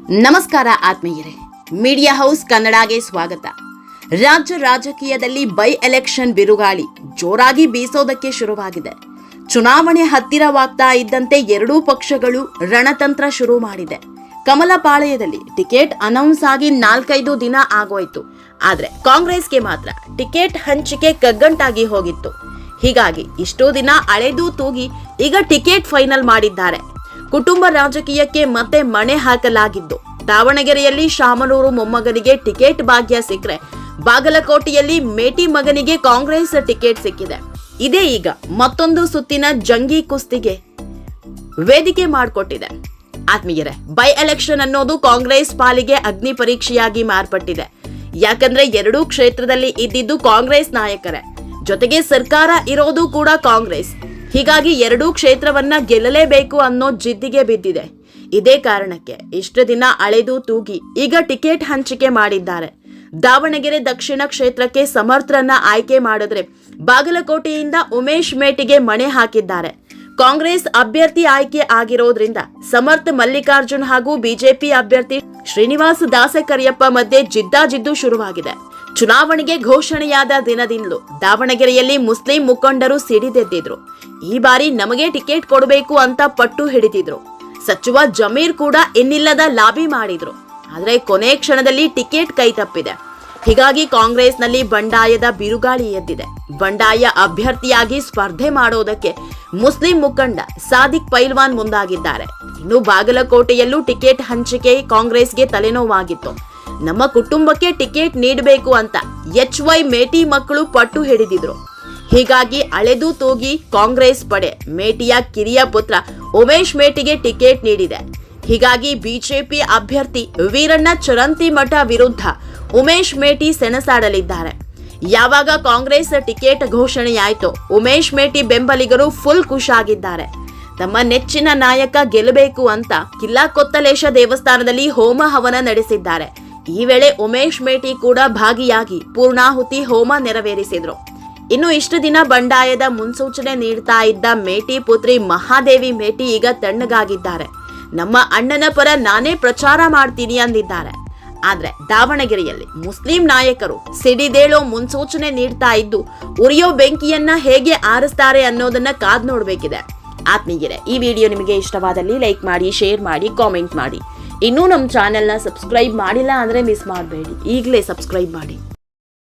ನಮಸ್ಕಾರ ಆತ್ಮೀಯರೇ, media house ಕನ್ನಡಗೆ ಸ್ವಾಗತ. ರಾಜ್ಯ ರಾಜಕೀಯದಲ್ಲಿ ಬೈ ಎಲೆಕ್ಷನ್ ಬಿರುಗಾಳಿ ಜೋರಾಗಿ ಬೀಸೋದಕ್ಕೆ ಶುರುವಾಗಿದೆ. ಚುನಾವಣೆ ಹತ್ತಿರವಾಗ್ತಾ ಇದ್ದಂತೆ ಎರಡೂ ಪಕ್ಷಗಳು ರಣತಂತ್ರ ಶುರು ಮಾಡಿದೆ. ಕಮಲಪಾಳ್ಯದಲ್ಲಿ ಟಿಕೆಟ್ ಅನೌನ್ಸ್ ಆಗಿ 4-5 ದಿನ ಆಗೋಯ್ತು. ಆದ್ರೆ ಕಾಂಗ್ರೆಸ್ಗೆ ಮಾತ್ರ ಟಿಕೆಟ್ ಹಂಚಿಕೆ ಕಗ್ಗಂಟಾಗಿ ಹೋಗಿತ್ತು. ಹೀಗಾಗಿ ಇಷ್ಟೋ ದಿನ ಅಳೆದು ತೂಗಿ ಈಗ ಟಿಕೆಟ್ ಫೈನಲ್ ಮಾಡಿದ್ದಾರೆ. ಕುಟುಂಬ ರಾಜಕೀಯಕ್ಕೆ ಮತ್ತೆ ಮಣೆ ಹಾಕಲಾಗಿದ್ದು, ದಾವಣಗೆರೆಯಲ್ಲಿ ಶಾಮನೂರು ಮೊಮ್ಮಗನಿಗೆ ಟಿಕೆಟ್ ಭಾಗ್ಯ ಸಿಕ್ಕರೆ ಬಾಗಲಕೋಟೆಯಲ್ಲಿ ಮೇಟಿ ಮಗನಿಗೆ ಕಾಂಗ್ರೆಸ್ ಟಿಕೆಟ್ ಸಿಕ್ಕಿದೆ. ಇದೇ ಈಗ ಮತ್ತೊಂದು ಸುತ್ತಿನ ಜಂಗಿ ಕುಸ್ತಿಗೆ ವೇದಿಕೆ ಮಾಡಿಕೊಟ್ಟಿದೆ. ಆತ್ಮೀಯರೇ, ಬೈ ಎಲೆಕ್ಷನ್ ಅನ್ನೋದು ಕಾಂಗ್ರೆಸ್ ಪಾಲಿಗೆ ಅಗ್ನಿ ಪರೀಕ್ಷೆಯಾಗಿ ಮಾರ್ಪಟ್ಟಿದೆ. ಯಾಕಂದ್ರೆ ಎರಡೂ ಕ್ಷೇತ್ರದಲ್ಲಿ ಇದ್ದಿದ್ದು ಕಾಂಗ್ರೆಸ್ ನಾಯಕರೇ, ಜೊತೆಗೆ ಸರ್ಕಾರ ಇರೋದು ಕೂಡ ಕಾಂಗ್ರೆಸ್. ಹೀಗಾಗಿ ಎರಡೂ ಕ್ಷೇತ್ರವನ್ನ ಗೆಲ್ಲಲೇಬೇಕು ಅನ್ನೋ ಜಿದ್ದಿಗೆ ಬಿದ್ದಿದೆ. ಇದೇ ಕಾರಣಕ್ಕೆ ಇಷ್ಟು ದಿನ ಅಳೆದು ತೂಗಿ ಈಗ ಟಿಕೆಟ್ ಹಂಚಿಕೆ ಮಾಡಿದ್ದಾರೆ. ದಾವಣಗೆರೆ ದಕ್ಷಿಣ ಕ್ಷೇತ್ರಕ್ಕೆ ಸಮರ್ಥರನ್ನ ಆಯ್ಕೆ ಮಾಡಿದ್ರೆ ಬಾಗಲಕೋಟೆಯಿಂದ ಉಮೇಶ್ ಮೇಟಿಗೆ ಮಣೆ ಹಾಕಿದ್ದಾರೆ. ಕಾಂಗ್ರೆಸ್ ಅಭ್ಯರ್ಥಿ ಆಯ್ಕೆ ಆಗಿರೋದ್ರಿಂದ ಸಮರ್ಥ ಮಲ್ಲಿಕಾರ್ಜುನ್ ಹಾಗೂ ಬಿಜೆಪಿ ಅಭ್ಯರ್ಥಿ ಶ್ರೀನಿವಾಸ ದಾಸಕರಿಯಪ್ಪ ಮಧ್ಯೆ ಜಿದ್ದಾಜಿದ್ದು ಶುರುವಾಗಿದೆ. ಚುನಾವಣೆಗೆ ಘೋಷಣೆಯಾದ ದಿನದಿಂದಲೂ ದಾವಣಗೆರೆಯಲ್ಲಿ ಮುಸ್ಲಿಂ ಮುಖಂಡರು ಸಿಡಿದೆದ್ದಿದ್ರು. ಈ ಬಾರಿ ನಮಗೆ ಟಿಕೆಟ್ ಕೊಡಬೇಕು ಅಂತ ಪಟ್ಟು ಹಿಡಿದಿದ್ರು. ಸಚಿವ ಜಮೀರ್ ಕೂಡ ಇನ್ನಿಲ್ಲದ ಲಾಬಿ ಮಾಡಿದ್ರು. ಆದ್ರೆ ಕೊನೆ ಕ್ಷಣದಲ್ಲಿ ಟಿಕೆಟ್ ಕೈ ತಪ್ಪಿದೆ. ಹೀಗಾಗಿ ಕಾಂಗ್ರೆಸ್ನಲ್ಲಿ ಬಂಡಾಯದ ಬಿರುಗಾಳಿ ಎದ್ದಿದೆ. ಬಂಡಾಯ ಅಭ್ಯರ್ಥಿಯಾಗಿ ಸ್ಪರ್ಧೆ ಮಾಡೋದಕ್ಕೆ ಮುಸ್ಲಿಂ ಮುಖಂಡ ಸಾದಿಕ್ ಪೈಲ್ವಾನ್ ಮುಂದಾಗಿದ್ದಾರೆ. ಇನ್ನು ಬಾಗಲಕೋಟೆಯಲ್ಲೂ ಟಿಕೆಟ್ ಹಂಚಿಕೆ ಕಾಂಗ್ರೆಸ್ಗೆ ತಲೆನೋವಾಗಿತ್ತು. ನಮ್ಮ ಕುಟುಂಬಕ್ಕೆ ಟಿಕೆಟ್ ನೀಡಬೇಕು ಅಂತ HY ಮೇಟಿ ಮಕ್ಕಳು ಪಟ್ಟು ಹಿಡಿದಿದ್ರು. ಹೀಗಾಗಿ ಅಳೆದು ತೂಗಿ ಕಾಂಗ್ರೆಸ್ ಪಡೆ ಮೇಟಿಯ ಕಿರಿಯ ಪುತ್ರ ಉಮೇಶ್ ಮೇಟಿಗೆ ಟಿಕೆಟ್ ನೀಡಿದೆ. ಹೀಗಾಗಿ ಬಿಜೆಪಿ ಅಭ್ಯರ್ಥಿ ವೀರಣ್ಣ ಚರಂತಿಮಠ ವಿರುದ್ಧ ಉಮೇಶ್ ಮೇಟಿ ಸೆಣಸಾಡಲಿದ್ದಾರೆ. ಯಾವಾಗ ಕಾಂಗ್ರೆಸ್ ಟಿಕೆಟ್ ಘೋಷಣೆಯಾಯಿತು, ಉಮೇಶ್ ಮೇಟಿ ಬೆಂಬಲಿಗರು ಫುಲ್ ಖುಷಾಗಿದ್ದಾರೆ. ತಮ್ಮ ನೆಚ್ಚಿನ ನಾಯಕ ಗೆಲ್ಲಬೇಕು ಅಂತ ಕಿಲ್ಲಾಕೊತ್ತಲೇಶ ದೇವಸ್ಥಾನದಲ್ಲಿ ಹೋಮ ಹವನ ನಡೆಸಿದ್ದಾರೆ. ಈ ವೇಳೆ ಉಮೇಶ್ ಮೇಟಿ ಕೂಡ ಭಾಗಿಯಾಗಿ ಪೂರ್ಣಾಹುತಿ ಹೋಮ ನೆರವೇರಿಸಿದ್ರು. ಇನ್ನು ಇಷ್ಟು ದಿನ ಬಂಡಾಯದ ಮುನ್ಸೂಚನೆ ನೀಡ್ತಾ ಇದ್ದ ಮೇಟಿ ಪುತ್ರಿ ಮಹಾದೇವಿ ಮೇಟಿ ಈಗ ತಣ್ಣಗಾಗಿದ್ದಾರೆ. ನಮ್ಮ ಅಣ್ಣನ ಪರ ನಾನೇ ಪ್ರಚಾರ ಮಾಡ್ತೀನಿ ಅಂದಿದ್ದಾರೆ. ಆದ್ರೆ ದಾವಣಗೆರೆಯಲ್ಲಿ ಮುಸ್ಲಿಂ ನಾಯಕರು ಸಿಡಿದೇಳೋ ಮುನ್ಸೂಚನೆ ನೀಡ್ತಾ ಇದ್ದು ಉರಿಯೋ ಬೆಂಕಿಯನ್ನ ಹೇಗೆ ಆರಿಸ್ತಾರೆ ಅನ್ನೋದನ್ನ ಕಾದ್ ನೋಡ್ಬೇಕಿದೆ. ಆತ್ಮೀಯರೇ, ಈ ವಿಡಿಯೋ ನಿಮಗೆ ಇಷ್ಟವಾದಲ್ಲಿ ಲೈಕ್ ಮಾಡಿ, ಶೇರ್ ಮಾಡಿ, ಕಾಮೆಂಟ್ ಮಾಡಿ. ಇನ್ನೂ ನಮ್ಮ ಚಾನೆಲ್ನ ಸಬ್ಸ್ಕ್ರೈಬ್ ಮಾಡಿಲ್ಲ ಅಂದ್ರೆ ಮಿಸ್ ಮಾಡಬೇಡಿ, ಈಗಲೇ ಸಬ್ಸ್ಕ್ರೈಬ್ ಮಾಡಿ.